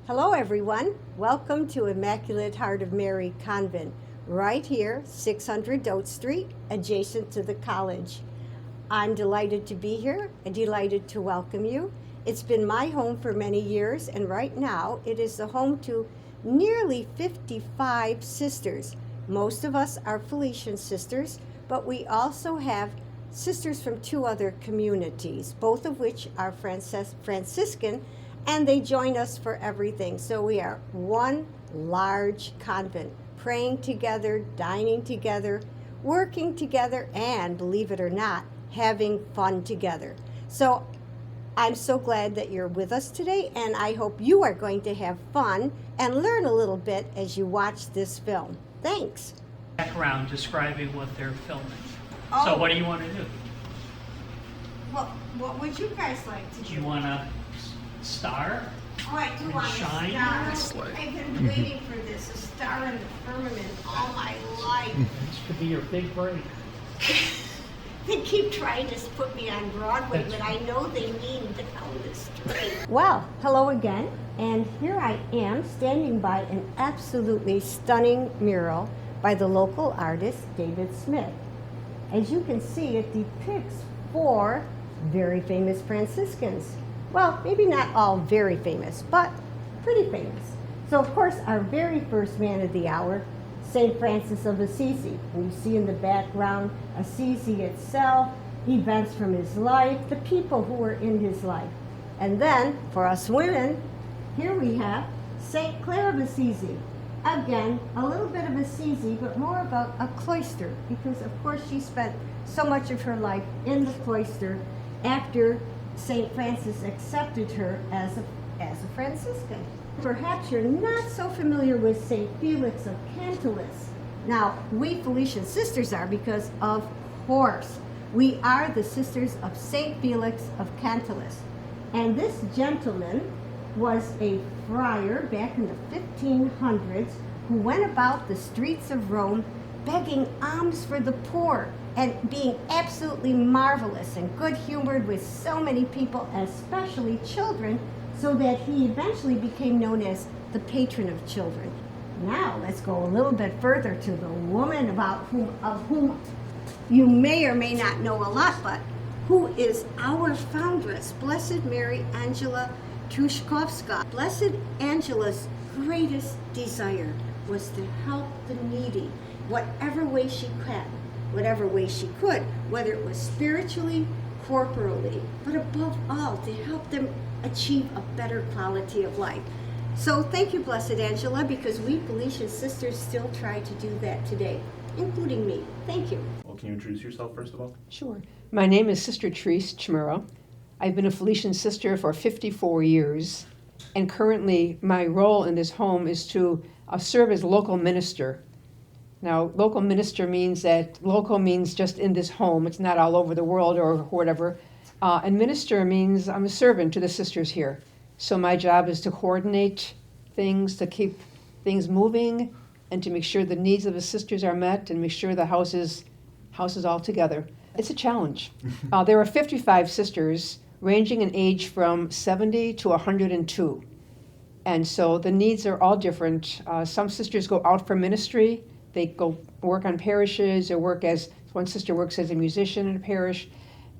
Hello, everyone. Welcome to Immaculate Heart of Mary Convent, right here, 600 Dote Street, adjacent to the college. I'm delighted to be here and delighted to welcome you. It's been my home for many years, and right now it is the home to nearly 55 sisters. Most of us are Felician sisters, but we also have sisters from two other communities, both of which are Franciscan, and they join us for everything. So we are one large convent, praying together, dining together, working together, and believe it or not, having fun together. So I'm so glad that you're with us today, and I hope you are going to have fun and learn a little bit as you watch this film. Thanks. Background describing what they're filming. Oh. So what do you want to do? Well, what would you guys like to do? Do you want to star? Oh, I do want Shine? a star. I've been waiting for this, a star in the firmament all my life. This could be your big break. They keep trying to put me on Broadway, but I know they mean to tell this straight. Well, hello again, and here I am standing by an absolutely stunning mural by the local artist David Smith. As you can see, it depicts four very famous Franciscans. Well, maybe not all very famous, but pretty famous. So, of course, our very first man of the hour, St. Francis of Assisi. And you see in the background Assisi itself, events from his life, the people who were in his life. And then, for us women, here we have St. Clare of Assisi. Again, a little bit of Assisi, but more about a cloister, because of course she spent so much of her life in the cloister after St. Francis accepted her as a Franciscan. Perhaps you're not so familiar with St. Felix of Cantalis. Now, we Felician sisters are because, of course, we are the sisters of St. Felix of Cantalis. And this gentleman was a friar back in the 1500s who went about the streets of Rome begging alms for the poor and being absolutely marvelous and good-humored with so many people, especially children, so that he eventually became known as the patron of children. Now let's go a little bit further to the woman of whom you may or may not know a lot, but who is our foundress, Blessed Mary Angela Truszkowska. Blessed Angela's greatest desire was to help the needy, whatever way she could, whether it was spiritually, corporally, but above all, to help them achieve a better quality of life. So thank you, Blessed Angela, because we Felician sisters still try to do that today, including me. Thank you. Well, can you introduce yourself first of all? Sure. My name is Sister Therese Chmura. I've been a Felician sister for 54 years, and currently my role in this home is to serve as local minister. Now, local minister means just in this home. It's not all over the world or whatever. And minister means I'm a servant to the sisters here. So my job is to coordinate things, to keep things moving, and to make sure the needs of the sisters are met and make sure the house is all together. It's a challenge. There are 55 sisters ranging in age from 70 to 102. And so the needs are all different. Some sisters go out for ministry. They go work on parishes or one sister works as a musician in a parish.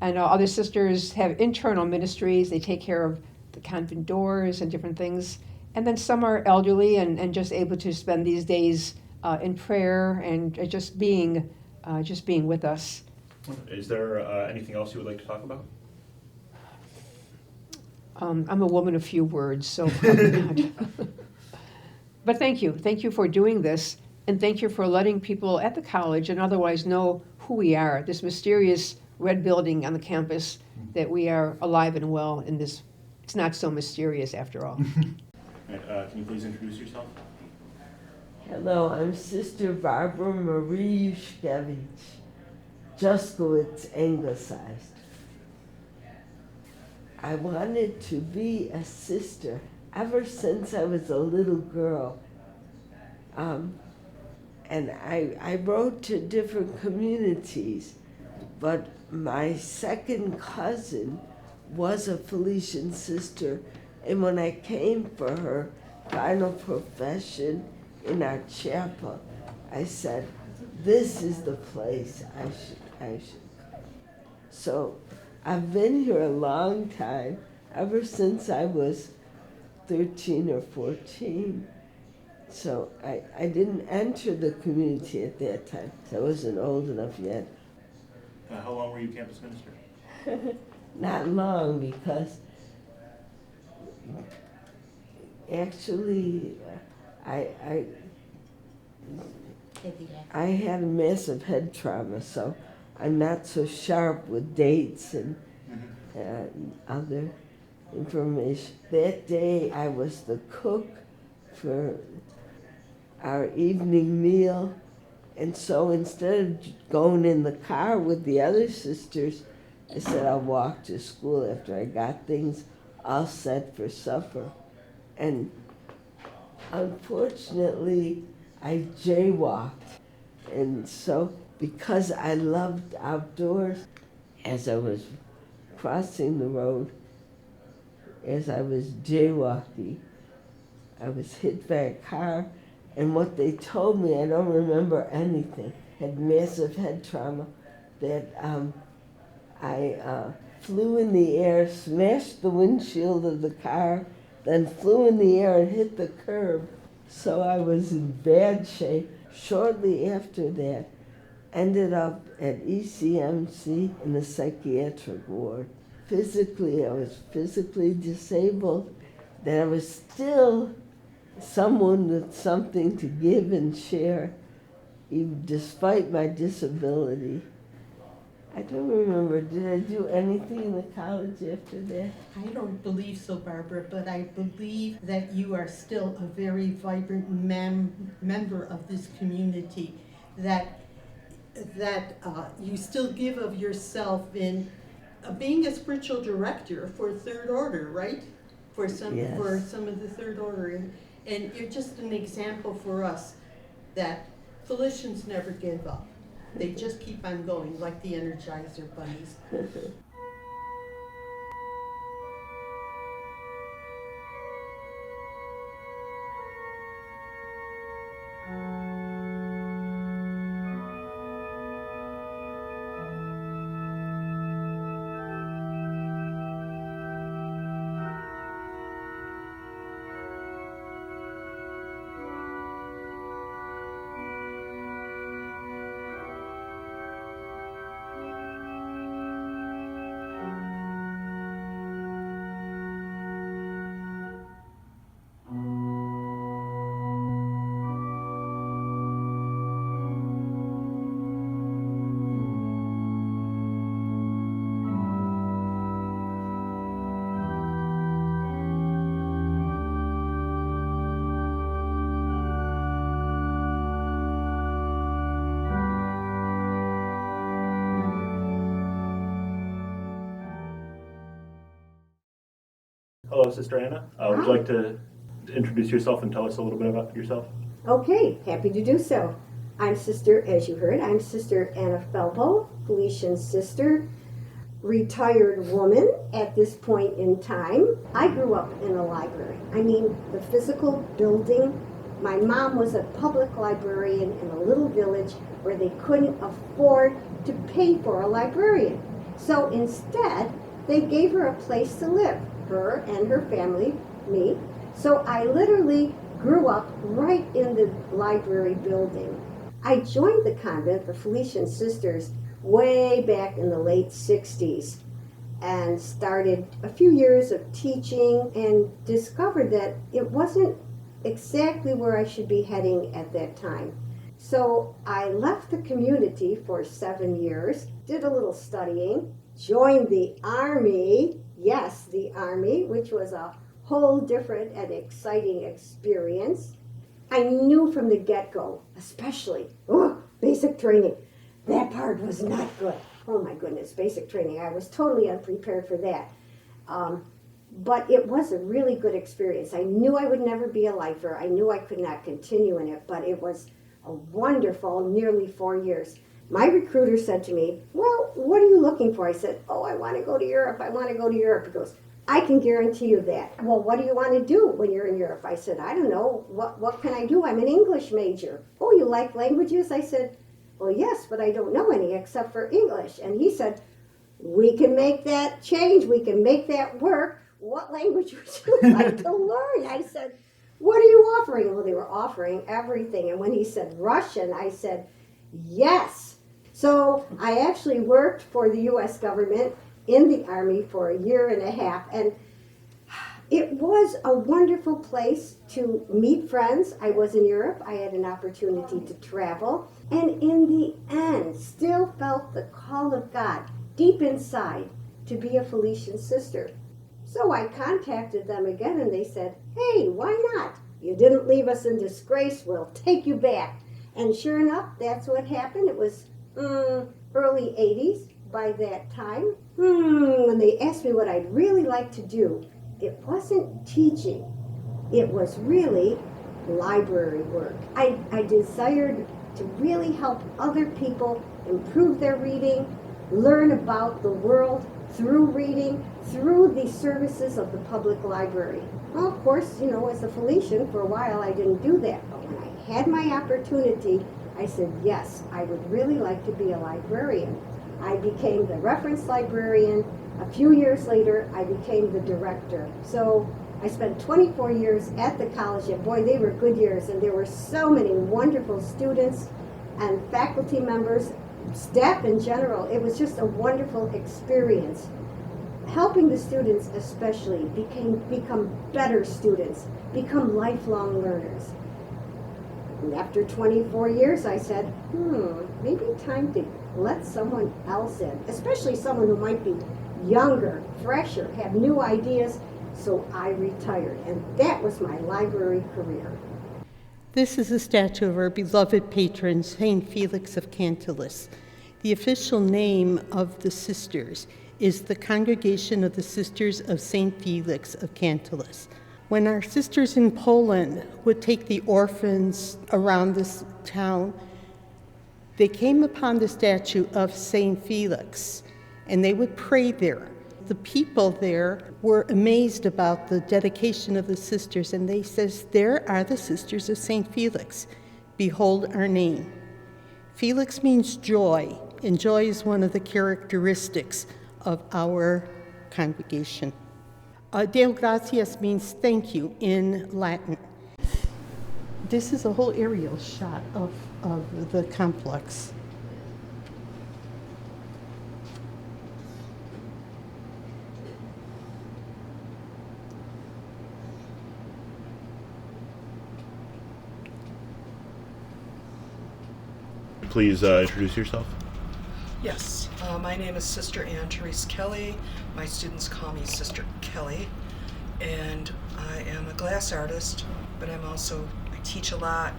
And other sisters have internal ministries. They take care of the convent doors and different things. And then some are elderly and just able to spend these days in prayer and just being with us. Is there anything else you would like to talk about? I'm a woman of few words, so probably not. But thank you. Thank you for doing this, and thank you for letting people at the college and otherwise know who we are, this mysterious red building on the campus, that we are alive and well in this. It's not so mysterious after all. Can you please introduce yourself? Hello, I'm Sister Barbara Marie Yushkevich, Juskowitz anglicized. I wanted to be a sister ever since I was a little girl. And I wrote to different communities, but my second cousin was a Felician sister, and when I came for her, final profession in our chapel, I said, this is the place I should. So I've been here a long time, ever since I was 13 or 14. So I didn't enter the community at that time. I wasn't old enough yet. How long were you campus minister? Not long, because actually I had a massive head trauma, so I'm not so sharp with dates and other information. That day I was the cook for our evening meal, and so instead of going in the car with the other sisters, I said I'll walk to school after I got things all set for supper. And unfortunately, I jaywalked. And so, because I loved outdoors, as I was crossing the road, as I was jaywalking, I was hit by a car, and what they told me, I don't remember anything, had massive head trauma, that I flew in the air, smashed the windshield of the car, then flew in the air and hit the curb. So I was in bad shape. Shortly after that, ended up at ECMC in the psychiatric ward. Physically, I was physically disabled, that I was still someone with something to give and share, even despite my disability. I don't remember, did I do anything in the college after that? I don't believe so, Barbara, but I believe that you are still a very vibrant member of this community, that you still give of yourself in being a spiritual director for Third Order, right? For some of the Third Order, and you're just an example for us that Felicians never give up. They just keep on going, like the Energizer bunnies. Hello, Sister Anna. Would you like to introduce yourself and tell us a little bit about yourself? Okay, happy to do so. I'm Sister, as you heard, I'm Sister Anna Felbo, Felician sister, retired woman at this point in time. I grew up in a library. I mean, the physical building. My mom was a public librarian in a little village where they couldn't afford to pay for a librarian. So instead, they gave her a place to live, her and her family, me. So I literally grew up right in the library building. I joined the convent, the Felician Sisters, way back in the late 60s and started a few years of teaching and discovered that it wasn't exactly where I should be heading at that time. So I left the community for 7 years, did a little studying, joined the Army, yes, the Army, which was a whole different and exciting experience. I knew from the get-go, especially, basic training, that part was not good. Oh my goodness, basic training, I was totally unprepared for that. But it was a really good experience. I knew I would never be a lifer. I knew I could not continue in it, but it was a wonderful nearly 4 years. My recruiter said to me, well, what are you looking for? I said, I want to go to Europe. I want to go to Europe. He goes, I can guarantee you that. Well, what do you want to do when you're in Europe? I said, I don't know. What can I do? I'm an English major. Oh, you like languages? I said, well, yes, but I don't know any except for English. And he said, we can make that change. We can make that work. What language would you like to learn? I said, what are you offering? Well, they were offering everything. And when he said Russian, I said, yes. So I actually worked for the U.S. government in the Army for a year and a half. And it was a wonderful place to meet friends. I was in Europe. I had an opportunity to travel. And in the end, still felt the call of God deep inside to be a Felician sister. So I contacted them again and they said, hey, why not? You didn't leave us in disgrace. We'll take you back. And sure enough, that's what happened. It was early 80s by that time. When they asked me what I'd really like to do, it wasn't teaching. It was really library work. I desired to really help other people improve their reading, learn about the world through reading, through the services of the public library. Well, of course, as a Felician, for a while I didn't do that. But when I had my opportunity, I said, yes, I would really like to be a librarian. I became the reference librarian. A few years later, I became the director. So I spent 24 years at the college, and boy, they were good years, and there were so many wonderful students and faculty members, staff in general. It was just a wonderful experience. Helping the students especially become better students, become lifelong learners. And after 24 years, I said, maybe time to let someone else in, especially someone who might be younger, fresher, have new ideas. So I retired, and that was my library career. This is a statue of our beloved patron, Saint Felix of Cantillus. The official name of the sisters is the Congregation of the Sisters of Saint Felix of Cantillus. When our sisters in Poland would take the orphans around this town, they came upon the statue of Saint Felix, and they would pray there. The people there were amazed about the dedication of the sisters, and they says, there are the sisters of Saint Felix. Behold our name. Felix means joy, and joy is one of the characteristics of our congregation. Deo gratias means thank you in Latin. This is a whole aerial shot of the complex. Please introduce yourself. Yes, my name is Sister Ann Therese Kelly. My students call me Sister Kelly, and I am a glass artist, but I teach a lot.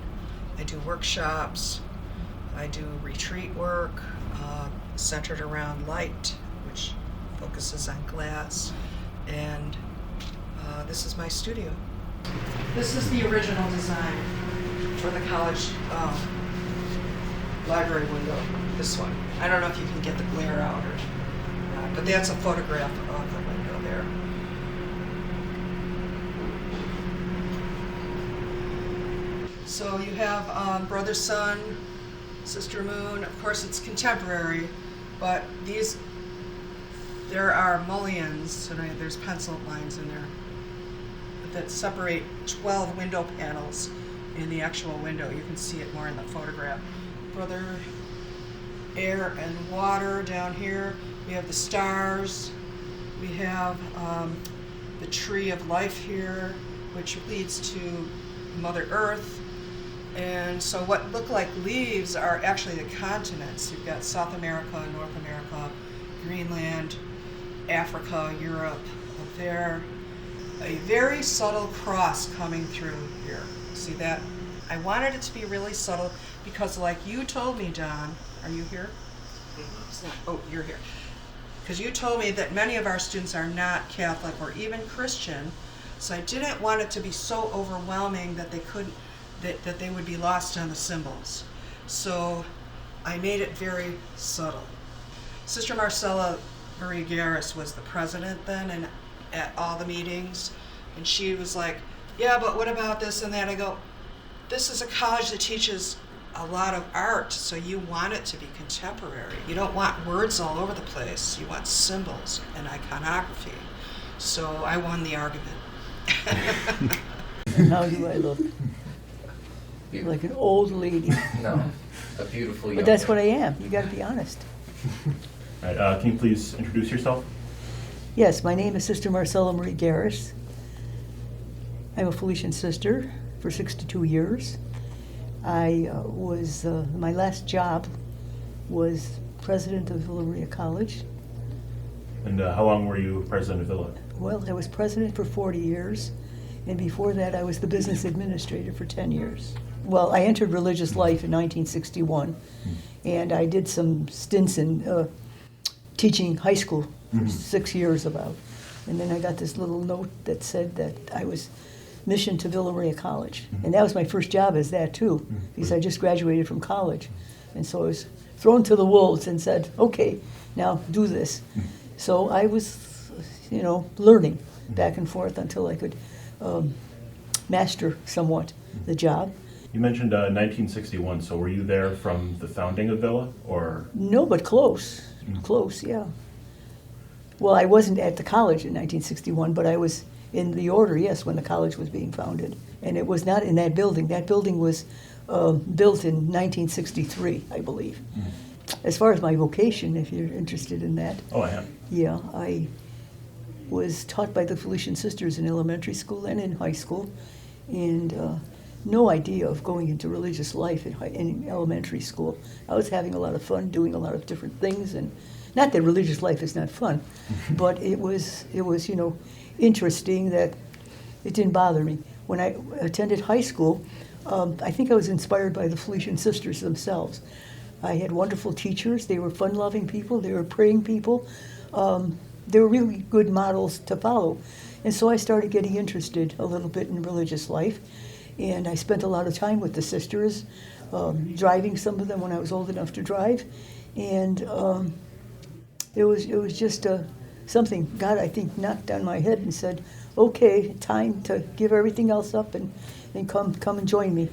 I do workshops, I do retreat work centered around light, which focuses on glass, and this is my studio. This is the original design for the college library window, this one. I don't know if you can get the glare out or not, but that's a photograph of the window there. So you have Brother Sun, Sister Moon. Of course, it's contemporary, but there are mullions, so there's pencil lines in there that separate 12 window panels in the actual window. You can see it more in the photograph. Brother Air and Water down here. We have the stars. We have the tree of life here, which leads to Mother Earth. And so what look like leaves are actually the continents. You've got South America, North America, Greenland, Africa, Europe, up there. A very subtle cross coming through here. See that? I wanted it to be really subtle because, like you told me, Don, are you here? Oh, you're here. Because you told me that many of our students are not Catholic or even Christian, so I didn't want it to be so overwhelming that that they would be lost on the symbols. So I made it very subtle. Sister Marcella Marie Garris was the president then, at all the meetings. And she was like, yeah, but what about this and that? I go, this is a college that teaches a lot of art, so you want it to be contemporary. You don't want words all over the place. You want symbols and iconography. So I won the argument. And how do I look? Like an old lady. No, a beautiful young But that's what lady. I am. You got to be honest. All right, can you please introduce yourself? Yes, my name is Sister Marcella Marie Garris. I'm a Felician sister for 62 years. I was, my last job was president of Villa Maria College. And how long were you president of Villa? Well, I was president for 40 years, and before that I was the business administrator for 10 years. Well, I entered religious life in 1961, and I did some stints in teaching high school for 6 years about. And then I got this little note that said that I was mission to Villa Maria College. And that was my first job as that too, because I just graduated from college. And so I was thrown to the wolves and said, okay, now do this. So I was, learning back and forth until I could master somewhat the job. You mentioned 1961, so were you there from the founding of Villa, or? No, but close. Close, yeah. Well, I wasn't at the college in 1961, but I was in the order, yes, when the college was being founded. And it was not in that building. That building was built in 1963, I believe. As far as my vocation, if you're interested in that. Oh, I am. Yeah, I was taught by the Felician Sisters in elementary school and in high school, and no idea of going into religious life in elementary school. I was having a lot of fun doing a lot of different things, and not that religious life is not fun, but it was interesting that it didn't bother me. When I attended high school, I think I was inspired by the Felician Sisters themselves. I had wonderful teachers. They were fun-loving people. They were praying people. They were really good models to follow. And so I started getting interested a little bit in religious life. And I spent a lot of time with the sisters, driving some of them when I was old enough to drive. And it was just something God, I think, knocked on my head and said, okay, time to give everything else up and come and join me.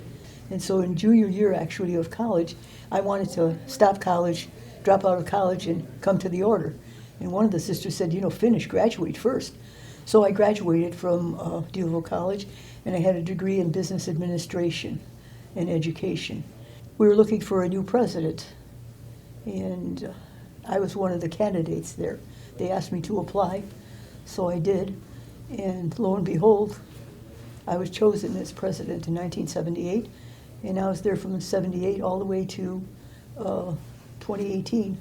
And so in junior year, actually, of college, I wanted to stop college, drop out of college, and come to the order. And one of the sisters said, finish, graduate first. So I graduated from DeVille College, and I had a degree in business administration and education. We were looking for a new president, and I was one of the candidates there. They asked me to apply, so I did, and lo and behold, I was chosen as president in 1978, and I was there from 78 all the way to 2018.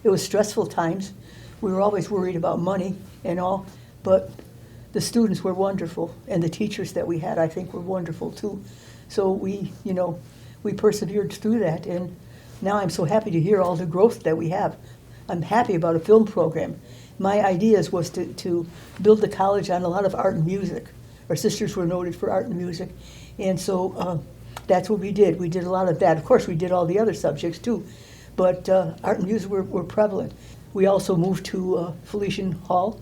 It was stressful times. We were always worried about money and all, but the students were wonderful, and the teachers that we had, I think, were wonderful too. So we persevered through that, and now I'm so happy to hear all the growth that we have. I'm happy about a film program. My ideas was to build the college on a lot of art and music. Our sisters were noted for art and music, and so that's what we did. We did a lot of that. Of course, we did all the other subjects too, but art and music were prevalent. We also moved to Felician Hall.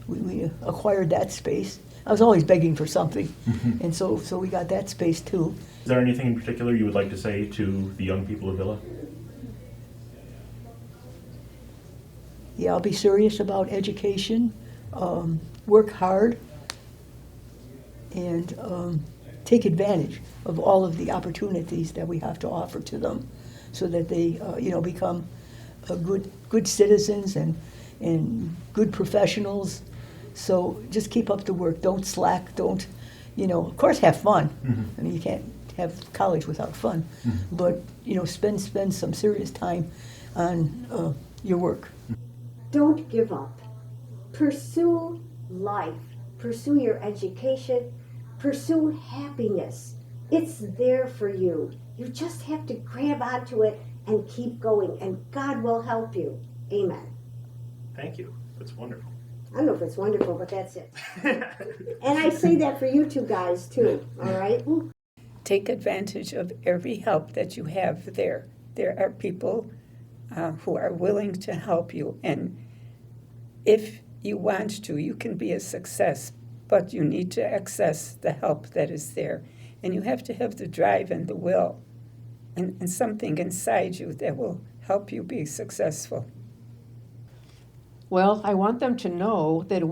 We acquired that space. I was always begging for something, and so we got that space too. Is there anything in particular you would like to say to the young people of Villa? Yeah, I'll be serious about education, work hard, and take advantage of all of the opportunities that we have to offer to them, so that they, become good citizens and good professionals. So just keep up the work. Don't slack. Don't, of course, have fun. I mean, you can't have college without fun, but spend some serious time on your work. Don't give up. Pursue life. Pursue your education. Pursue happiness. It's there for you. You just have to grab onto it and keep going, and God will help you. Amen. Thank you. That's wonderful. I don't know if it's wonderful, but that's it. And I say that for you two guys, too, all right? Take advantage of every help that you have there. There are people who are willing to help you. And if you want to, you can be a success, but you need to access the help that is there. And you have to have the drive and the will and something inside you that will help you be successful. Well, I want them to know that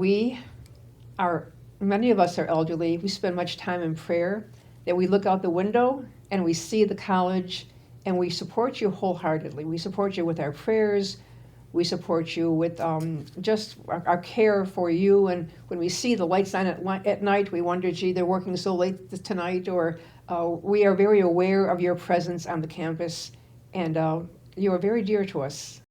many of us are elderly, we spend much time in prayer, that we look out the window and we see the college and we support you wholeheartedly. We support you with our prayers, we support you with just our care for you, and when we see the lights on at night, we wonder, gee, they're working so late tonight, or we are very aware of your presence on the campus, and you are very dear to us.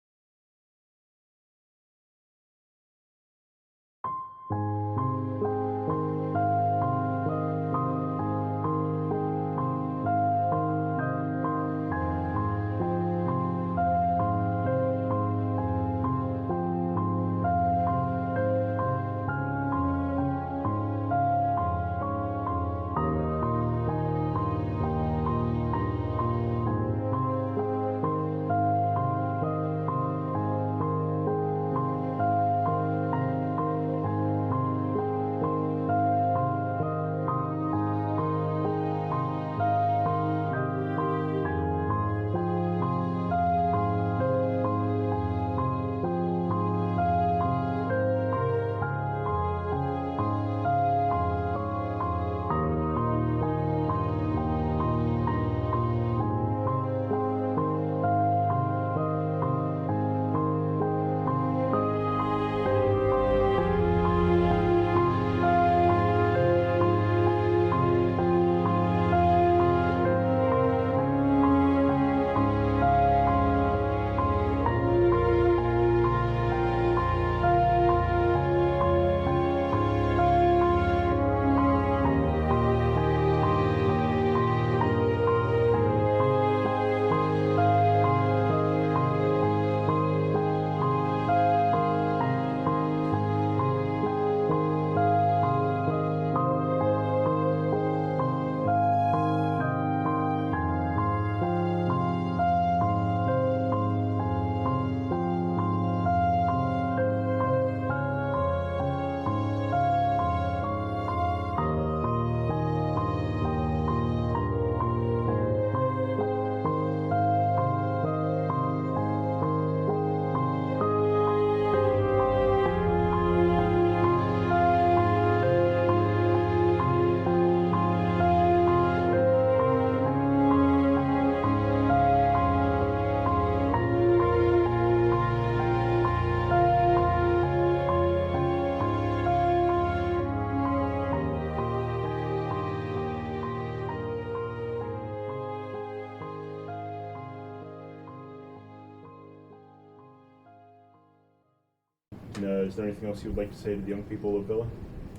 Is there anything else you would like to say to the young people of Villa?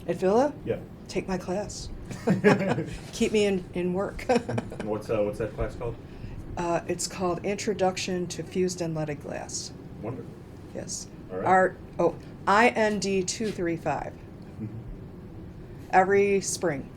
At Villa? Yeah. Take my class. Keep me in work. And what's that class called? It's called Introduction to Fused and Leaded Glass. Wonderful. Yes. All right. IND 235. Every spring.